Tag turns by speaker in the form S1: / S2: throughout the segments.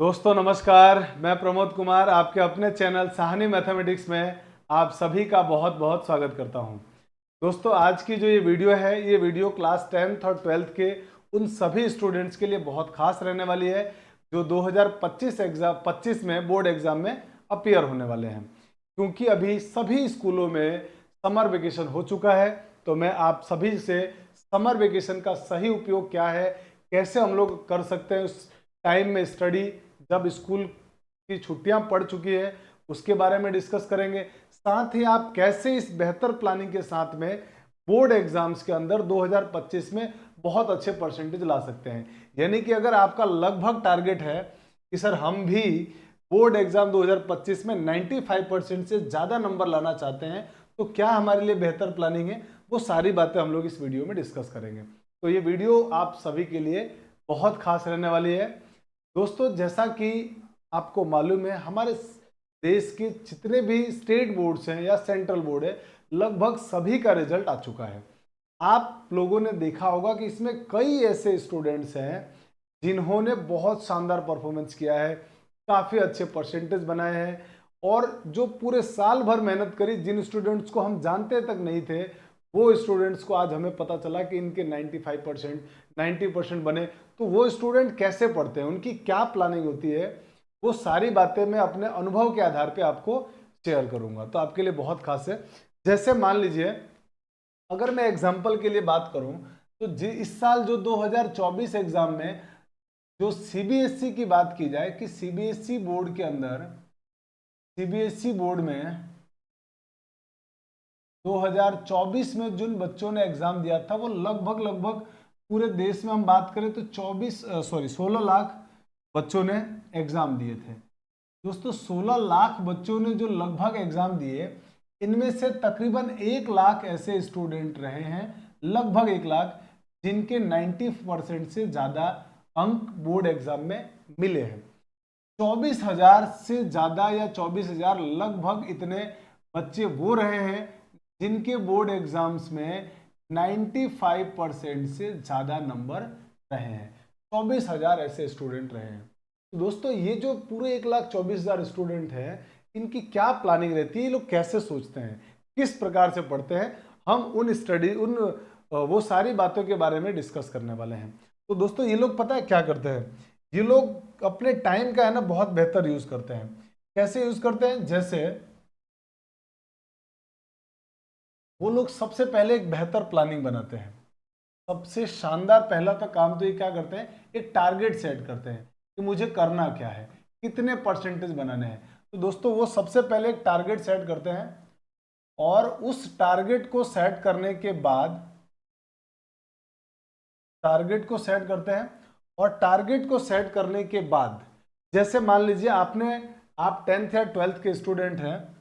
S1: दोस्तों नमस्कार, मैं प्रमोद कुमार आपके अपने चैनल साहनी मैथमेटिक्स में आप सभी का बहुत बहुत स्वागत करता हूं। दोस्तों आज की जो ये वीडियो है, ये वीडियो क्लास 10th और 12th के उन सभी स्टूडेंट्स के लिए बहुत खास रहने वाली है जो 2025 में बोर्ड एग्जाम में अपीयर होने वाले हैं। क्योंकि अभी सभी स्कूलों में समर वेकेशन हो चुका है, तो मैं आप सभी से समर वेकेशन का सही उपयोग क्या है, कैसे हम लोग कर सकते हैं उस टाइम में स्टडी जब स्कूल की छुट्टियां पड़ चुकी है, उसके बारे में डिस्कस करेंगे। साथ ही आप कैसे इस बेहतर प्लानिंग के साथ में बोर्ड एग्जाम्स के अंदर 2025 में बहुत अच्छे परसेंटेज ला सकते हैं। यानी कि अगर आपका लगभग टारगेट है कि सर हम भी बोर्ड एग्जाम 2025 में 95% से ज़्यादा नंबर लाना चाहते हैं, तो क्या हमारे लिए बेहतर प्लानिंग है, वो सारी बातें हम लोग इस वीडियो में डिस्कस करेंगे। तो ये वीडियो आप सभी के लिए बहुत खास रहने वाली है। दोस्तों जैसा कि आपको मालूम है, हमारे देश के जितने भी स्टेट बोर्ड्स हैं या सेंट्रल बोर्ड है, लगभग सभी का रिजल्ट आ चुका है। आप लोगों ने देखा होगा कि इसमें कई ऐसे स्टूडेंट्स हैं जिन्होंने बहुत शानदार परफॉर्मेंस किया है, काफ़ी अच्छे परसेंटेज बनाए हैं, और जो पूरे साल भर मेहनत करी, जिन स्टूडेंट्स को हम जानते तक नहीं थे, वो स्टूडेंट्स को आज हमें पता चला कि इनके 95% 90% बने। तो वो स्टूडेंट कैसे पढ़ते हैं, उनकी क्या प्लानिंग होती है, वो सारी बातें मैं अपने अनुभव के आधार पे आपको शेयर करूंगा, तो आपके लिए बहुत खास है। जैसे मान लीजिए, अगर मैं एग्जाम्पल के लिए बात करूं, तो इस साल जो 2024 एग्जाम में जो सीबीएसई की बात की जाए कि सीबीएसई बोर्ड के अंदर, सीबीएसई बोर्ड में 2024 में जिन बच्चों ने एग्जाम दिया था, वो लगभग लगभग पूरे देश में हम बात करें तो 16 लाख बच्चों ने एग्जाम दिए थे। दोस्तों 16 लाख बच्चों ने जो लगभग एग्जाम दिए, इनमें से तकरीबन 1 लाख ऐसे स्टूडेंट रहे हैं, लगभग 1 लाख, जिनके 90% से ज्यादा अंक बोर्ड एग्जाम में मिले हैं। 24,000 से ज्यादा या 24,000 लगभग इतने बच्चे वो रहे हैं जिनके बोर्ड एग्जाम्स में 95% से ज्यादा नंबर रहे हैं। 24,000 ऐसे स्टूडेंट रहे हैं। तो दोस्तों ये जो पूरे 1,24,000 स्टूडेंट हैं, इनकी क्या प्लानिंग रहती है, ये लोग कैसे सोचते हैं, किस प्रकार से पढ़ते हैं, हम वो सारी बातों के बारे में डिस्कस करने वाले हैं। तो दोस्तों ये लोग पता है क्या करते हैं, ये लोग अपने टाइम का है ना बहुत बेहतर यूज करते हैं। कैसे यूज करते हैं, जैसे वो लोग सबसे पहले एक बेहतर प्लानिंग बनाते हैं। सबसे शानदार पहला तो काम तो ये क्या करते हैं, एक टारगेट सेट करते हैं कि मुझे करना क्या है, कितने परसेंटेज बनाने हैं। तो दोस्तों वो सबसे पहले एक टारगेट सेट करते हैं, और उस टारगेट को सेट करने के बाद, टारगेट को सेट करते हैं, और टारगेट को सेट करने के बाद, जैसे मान लीजिए आप 10th या 12th के स्टूडेंट हैं,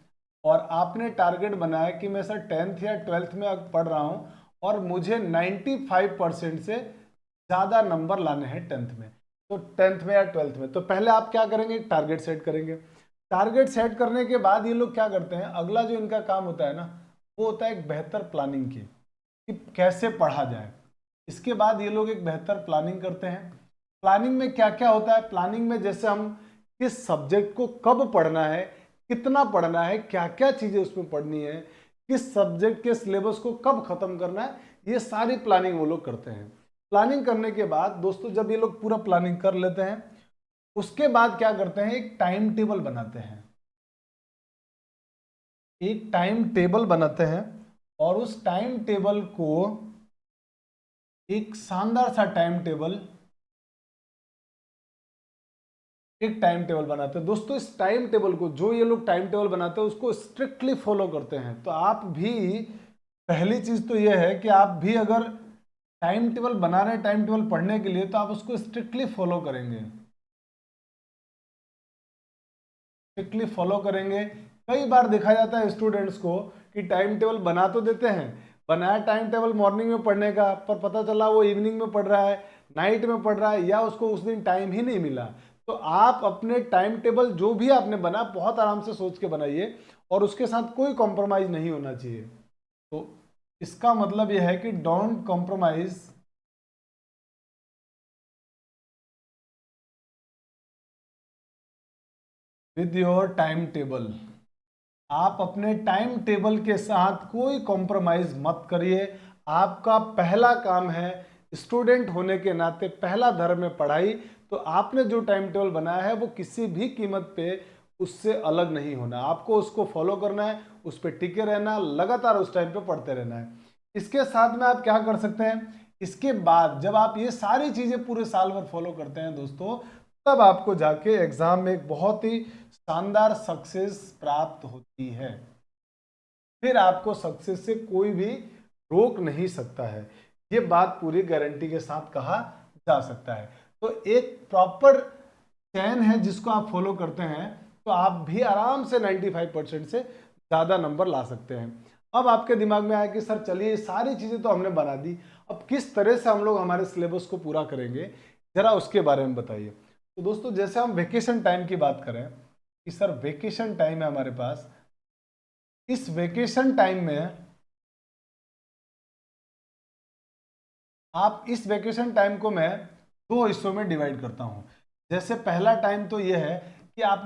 S1: और आपने टारगेट बनाया कि मैं सर 10th या 12th में पढ़ रहा हूं और मुझे 95% से ज़्यादा नंबर लाने हैं 10th में, तो 10th में या 12th में, तो पहले आप क्या करेंगे, टारगेट सेट करेंगे। टारगेट सेट करने के बाद ये लोग क्या करते हैं, अगला जो इनका काम होता है ना, वो होता है एक बेहतर प्लानिंग की, कि कैसे पढ़ा जाए। इसके बाद ये लोग एक बेहतर प्लानिंग करते हैं। प्लानिंग में क्या क्या होता है, प्लानिंग में जैसे हम किस सब्जेक्ट को कब पढ़ना है, कितना पढ़ना है, क्या क्या चीजें उसमें पढ़नी है, किस सब्जेक्ट के सिलेबस को कब खत्म करना है, ये सारी प्लानिंग वो लोग करते हैं। प्लानिंग करने के बाद दोस्तों जब ये लोग पूरा प्लानिंग कर लेते हैं, उसके बाद क्या करते हैं, एक टाइम टेबल बनाते हैं। एक टाइम टेबल बनाते हैं, और उस टाइम टेबल को, एक शानदार सा टाइम टेबल, एक टाइम टेबल बनाते हैं। दोस्तों इस टाइम टेबल को, जो ये लोग टाइम टेबल बनाते हैं, उसको स्ट्रिक्टली फॉलो करते हैं। तो आप भी, पहली चीज तो ये है कि आप भी अगर टाइम टेबल बना रहे हैं, टाइम टेबल पढ़ने के लिए, तो आप उसको स्ट्रिक्टली फॉलो करेंगे, स्ट्रिक्टली फॉलो करेंगे। कई बार देखा जाता है स्टूडेंट्स को कि टाइम टेबल बना तो देते हैं, बनाया टाइम टेबल मॉर्निंग में पढ़ने का, पर पता चला वो इवनिंग में पढ़ रहा है, नाइट में पढ़ रहा है, या उसको उस दिन टाइम ही नहीं मिला। तो आप अपने टाइम टेबल जो भी आपने बना, बहुत आराम से सोच के बनाइए, और उसके साथ कोई कॉम्प्रोमाइज नहीं होना चाहिए। तो इसका मतलब यह है कि don't compromise with your time table. आप अपने टाइम टेबल के साथ कोई कॉम्प्रोमाइज मत करिए। आपका पहला काम है, स्टूडेंट होने के नाते पहला धर्म है पढ़ाई। तो आपने जो टाइम टेबल बनाया है वो किसी भी कीमत पे उससे अलग नहीं होना, आपको उसको फॉलो करना है, उस पर टिके रहना, लगातार उस टाइम पे पढ़ते रहना है। इसके साथ में आप क्या कर सकते हैं, इसके बाद जब आप ये सारी चीजें पूरे साल भर फॉलो करते हैं दोस्तों, तब आपको जाके एग्जाम में एक बहुत ही शानदार सक्सेस प्राप्त होती है। फिर आपको सक्सेस से कोई भी रोक नहीं सकता है, ये बात पूरी गारंटी के साथ कहा जा सकता है। तो एक प्रॉपर चैन है जिसको आप फॉलो करते हैं तो आप भी आराम से 95% से ज़्यादा नंबर ला सकते हैं। अब आपके दिमाग में आया कि सर चलिए सारी चीज़ें तो हमने बना दी, अब किस तरह से हम लोग हमारे सिलेबस को पूरा करेंगे, ज़रा उसके बारे में बताइए। तो दोस्तों जैसे हम वेकेशन टाइम की बात करें कि सर वेकेशन टाइम है हमारे पास, इस वेकेशन टाइम में इस वेकेशन टाइम को मैं दो हिस्सों में डिवाइड करता हूं। जैसे पहला टाइम तो यह है कि आप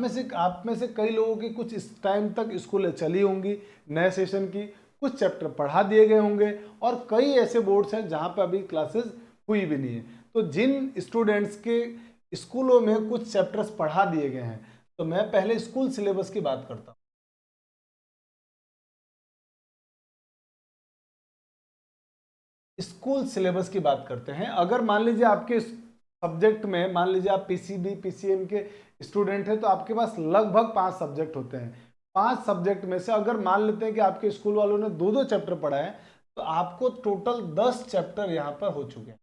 S1: में से कई लोगों की कुछ इस टाइम तक स्कूलें चली होंगी, नए सेशन की कुछ चैप्टर पढ़ा दिए गए होंगे, और कई ऐसे बोर्ड्स हैं जहां पर अभी क्लासेस हुई भी नहीं है। तो जिन स्टूडेंट्स के स्कूलों में कुछ चैप्टर्स पढ़ा दिए गए हैं, तो मैं पहले स्कूल सिलेबस की बात करता हूँ। स्कूल सिलेबस की बात करते हैं। अगर मान लीजिए आपके सब्जेक्ट में, मान लीजिए आप पीसीबी पीसीएम के स्टूडेंट हैं, तो आपके पास लगभग 5 सब्जेक्ट होते हैं। 5 सब्जेक्ट में से अगर मान लेते हैं कि आपके स्कूल वालों ने 2-2 चैप्टर पढ़ा है, तो आपको टोटल 10 चैप्टर यहां पर हो चुके हैं।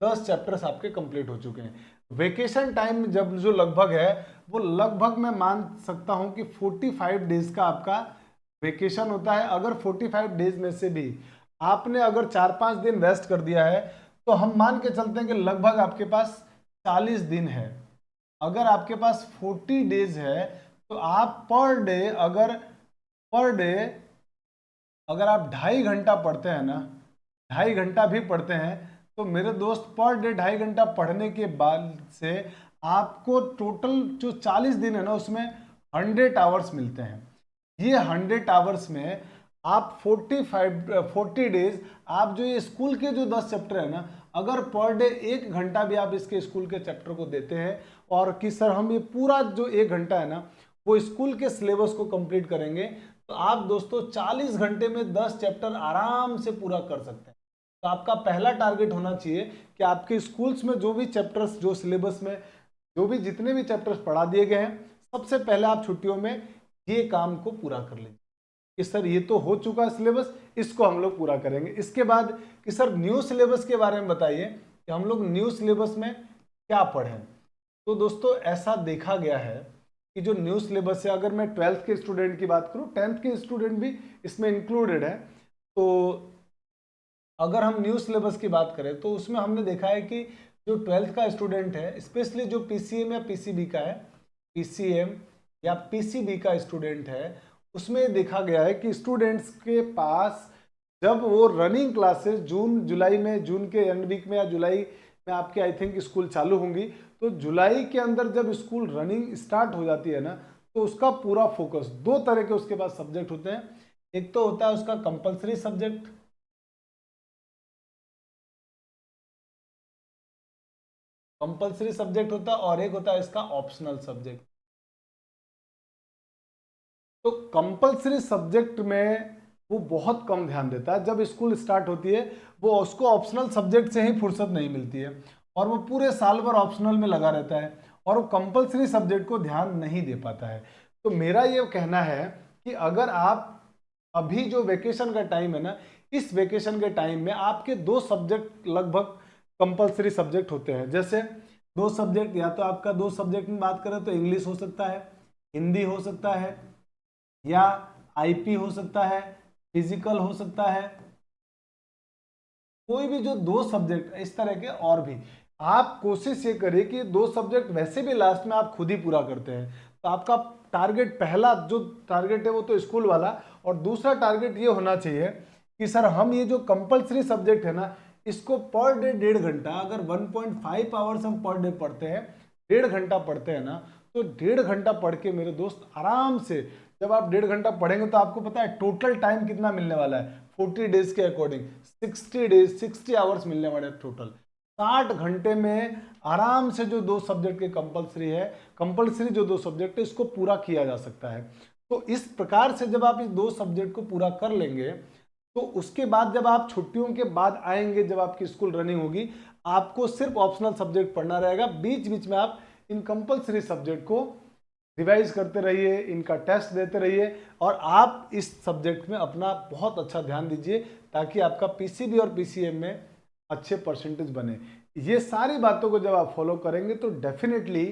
S1: 10 चैप्टर्स आपके कंप्लीट हो चुके हैं। वेकेशन टाइम जब जो लगभग है, वो लगभग मैं मान सकता हूं कि 45 डेज का आपका वेकेशन होता है। अगर 45 डेज में से भी आपने अगर 4-5 दिन रेस्ट कर दिया है, तो हम मान के चलते हैं कि लगभग आपके पास 40 दिन है। अगर आपके पास 40 डेज है, तो आप पर डे अगर आप 2.5 घंटा पढ़ते हैं ना, 2.5 घंटा भी पढ़ते हैं, तो मेरे दोस्त पर डे 2.5 घंटा पढ़ने के बाद से आपको टोटल जो 40 दिन है ना, उसमें 100 आवर्स मिलते हैं। ये 100 आवर्स में आप 40 डेज, आप जो ये स्कूल के जो 10 चैप्टर है ना, अगर पर डे 1 घंटा भी आप इसके स्कूल के चैप्टर को देते हैं, और कि सर हम ये पूरा जो 1 घंटा है ना वो स्कूल के सिलेबस को कंप्लीट करेंगे, तो आप दोस्तों 40 घंटे में 10 चैप्टर आराम से पूरा कर सकते हैं। तो आपका पहला टारगेट होना चाहिए कि आपके स्कूल्स में जो भी चैप्टर्स, जो सिलेबस में जो भी जितने भी चैप्टर्स पढ़ा दिए गए हैं, सबसे पहले आप छुट्टियों में ये काम को पूरा कर लीजिए कि सर ये तो हो चुका है सिलेबस, इसको हम लोग पूरा करेंगे। इसके बाद कि सर न्यू सिलेबस के बारे में बताइए कि हम लोग न्यू सिलेबस में क्या पढ़ें। तो दोस्तों ऐसा देखा गया है कि जो न्यू सिलेबस है, अगर मैं 12th के स्टूडेंट की बात करूं, 10th के स्टूडेंट भी इसमें इंक्लूडेड है, तो अगर हम न्यू सिलेबस की बात करें तो उसमें हमने देखा है कि जो 12th का स्टूडेंट है, स्पेशली जो पीसीएम या पीसीबी का है, पीसीएम या पीसीबी का स्टूडेंट है, उसमें देखा गया है कि स्टूडेंट्स के पास जब वो रनिंग क्लासेस जून जुलाई में, जून के एंड वीक में या जुलाई में आपके आई थिंक स्कूल चालू होंगी, तो जुलाई के अंदर जब स्कूल रनिंग स्टार्ट हो जाती है ना, तो उसका पूरा फोकस, दो तरह के उसके पास सब्जेक्ट होते हैं। एक तो होता है उसका कंपल्सरी सब्जेक्ट, होता है, और एक होता है इसका ऑप्शनल सब्जेक्ट। तो कंपलसरी सब्जेक्ट में वो बहुत कम ध्यान देता है, जब स्कूल स्टार्ट होती है वो उसको ऑप्शनल सब्जेक्ट से ही फुर्सत नहीं मिलती है, और वो पूरे साल भर ऑप्शनल में लगा रहता है, और वो कंपलसरी सब्जेक्ट को ध्यान नहीं दे पाता है। तो मेरा ये कहना है कि अगर आप अभी जो वेकेशन का टाइम है ना, इस वेकेशन के टाइम में आपके 2 सब्जेक्ट लगभग कंपलसरी सब्जेक्ट होते हैं। जैसे 2 सब्जेक्ट, या तो आपका 2 सब्जेक्ट में बात करें तो इंग्लिश हो सकता है, हिंदी हो सकता है, या आईपी हो सकता है, फिजिकल हो सकता है, कोई भी जो 2 सब्जेक्ट इस तरह के। और भी आप कोशिश ये करिए कि 2 सब्जेक्ट वैसे भी लास्ट में आप खुद ही पूरा करते हैं, तो आपका टारगेट, पहला जो टारगेट है वो तो स्कूल वाला, और दूसरा टारगेट ये होना चाहिए कि सर हम ये जो कंपलसरी सब्जेक्ट है ना, इसको पर डे 1.5 घंटा, अगर 1.5 आवर्स हम पर डे पढ़ते हैं, 1.5 घंटा पढ़ते हैं ना, तो 1.5 घंटा पढ़ के मेरे दोस्त आराम से, जब आप 1.5 घंटा पढ़ेंगे तो आपको पता है टोटल टाइम कितना मिलने वाला है 40 डेज के अकॉर्डिंग, 60 डेज 60 आवर्स मिलने वाले हैं टोटल। 60 घंटे में आराम से जो 2 सब्जेक्ट के कंपलसरी जो 2 सब्जेक्ट है इसको पूरा किया जा सकता है। तो इस प्रकार से जब आप इस 2 सब्जेक्ट को पूरा कर लेंगे तो उसके बाद जब आप छुट्टियों के बाद आएंगे, जब आपकी स्कूल रनिंग होगी, आपको सिर्फ ऑप्शनल सब्जेक्ट पढ़ना रहेगा। बीच बीच में आप इन कंपलसरी सब्जेक्ट को रिवाइज करते रहिए, इनका टेस्ट देते रहिए और आप इस सब्जेक्ट में अपना बहुत अच्छा ध्यान दीजिए ताकि आपका पीसीबी और पीसीएम में अच्छे परसेंटेज बने। ये सारी बातों को जब आप फॉलो करेंगे तो डेफिनेटली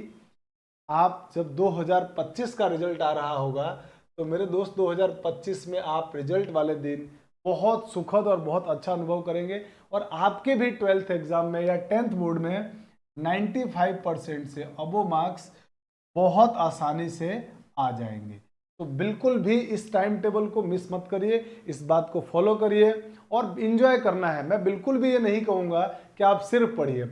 S1: आप जब 2025 का रिजल्ट आ रहा होगा तो मेरे दोस्त 2025 में आप रिजल्ट वाले दिन बहुत सुखद और बहुत अच्छा अनुभव करेंगे और आपके भी 12th एग्जाम में या 10th बोर्ड में 95% से अबोव मार्क्स बहुत आसानी से आ जाएंगे। तो बिल्कुल भी इस टाइम टेबल को मिस मत करिए, इस बात को फॉलो करिए और इंजॉय करना है। मैं बिल्कुल भी ये नहीं कहूँगा कि आप सिर्फ पढ़िए,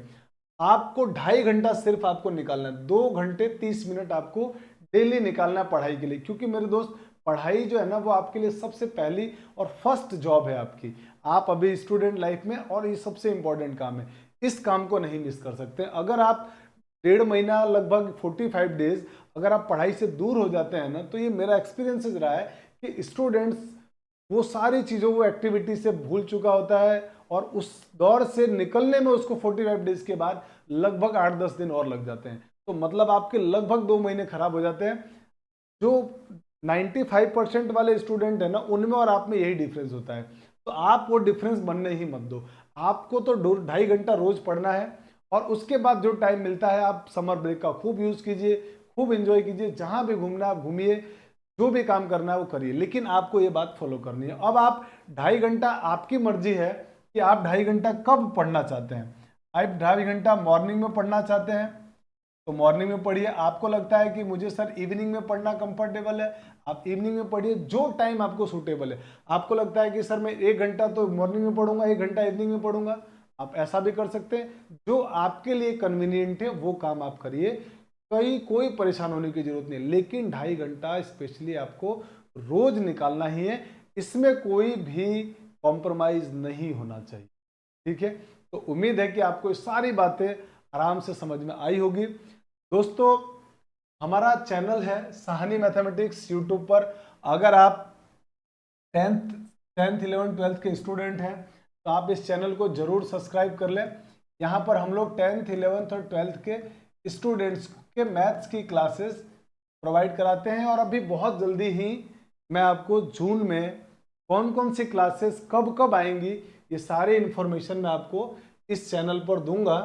S1: आपको 2.5 घंटा सिर्फ आपको निकालना है, 2 घंटे 30 मिनट आपको डेली निकालना है पढ़ाई के लिए, क्योंकि मेरे दोस्त पढ़ाई जो है ना वो आपके लिए सबसे पहली और फर्स्ट जॉब है आपकी। आप अभी स्टूडेंट लाइफ में और ये सबसे इंपॉर्टेंट काम है, इस काम को नहीं मिस कर सकते। अगर आप 1.5 महीना लगभग 45 डेज अगर आप पढ़ाई से दूर हो जाते हैं ना, तो ये मेरा एक्सपीरियंस रहा है कि स्टूडेंट्स वो सारी चीज़ों को एक्टिविटी से भूल चुका होता है और उस दौर से निकलने में उसको 45 डेज के बाद लगभग 8-10 दिन और लग जाते हैं। तो मतलब आपके लगभग 2 महीने खराब हो जाते हैं। जो 95% वाले स्टूडेंट है ना, उनमें और आप में यही डिफरेंस होता है। तो आप वो डिफरेंस बनने ही मत दो। आपको तो 2.5 घंटा रोज पढ़ना है और उसके बाद जो टाइम मिलता है आप समर ब्रेक का खूब यूज कीजिए, खूब एंजॉय कीजिए, जहां भी घूमना आप घूमिए, जो भी काम करना है वो करिए, लेकिन आपको ये बात फॉलो करनी है। अब आप 2.5 घंटा, आपकी मर्जी है कि आप 2.5 घंटा कब पढ़ना चाहते हैं। आप 2.5 घंटा मॉर्निंग में पढ़ना चाहते हैं तो मॉर्निंग में पढ़िए। आपको लगता है कि मुझे सर इवनिंग में पढ़ना कंफर्टेबल है, आप इवनिंग में पढ़िए, जो टाइम आपको सूटेबल है। आपको लगता है कि सर मैं 1 घंटा तो मॉर्निंग में पढ़ूंगा, 1 घंटा इवनिंग में पढ़ूंगा, आप ऐसा भी कर सकते हैं। जो आपके लिए कन्वीनियंट है वो काम आप करिए, कोई परेशान होने की जरूरत नहीं। लेकिन 2.5 घंटा स्पेशली आपको रोज निकालना ही है, इसमें कोई भी कॉम्प्रोमाइज नहीं होना चाहिए, ठीक है। तो उम्मीद है कि आपको ये सारी बातें आराम से समझ में आई होगी। दोस्तों, हमारा चैनल है साहनी मैथमेटिक्स यूट्यूब पर। अगर आप 10th 11th 12th के स्टूडेंट हैं तो आप इस चैनल को जरूर सब्सक्राइब कर लें। यहाँ पर हम लोग 10th 11th और 12th के स्टूडेंट्स के मैथ्स की क्लासेस प्रोवाइड कराते हैं और अभी बहुत जल्दी ही मैं आपको जून में कौन कौन सी क्लासेस कब कब आएंगी ये सारी इन्फॉर्मेशन मैं आपको इस चैनल पर दूंगा।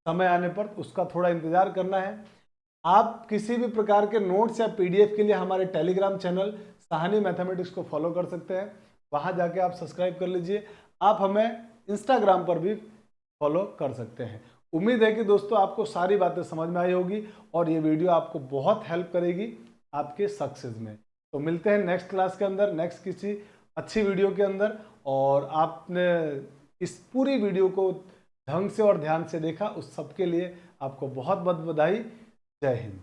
S1: समय आने पर उसका थोड़ा इंतजार करना है। आप किसी भी प्रकार के नोट्स या पीडीएफ के लिए हमारे टेलीग्राम चैनल साहनी मैथमेटिक्स को फॉलो कर सकते हैं, वहां जाके आप सब्सक्राइब कर लीजिए। आप हमें इंस्टाग्राम पर भी फॉलो कर सकते हैं। उम्मीद है कि दोस्तों आपको सारी बातें समझ में आई होगी और ये वीडियो आपको बहुत हेल्प करेगी आपके सक्सेस में। तो मिलते हैं नेक्स्ट क्लास के अंदर, नेक्स्ट किसी अच्छी वीडियो के अंदर। और आपने इस पूरी वीडियो को ढंग से और ध्यान से देखा, उस सबके लिए आपको बहुत बहुत बधाई। जय हिंद।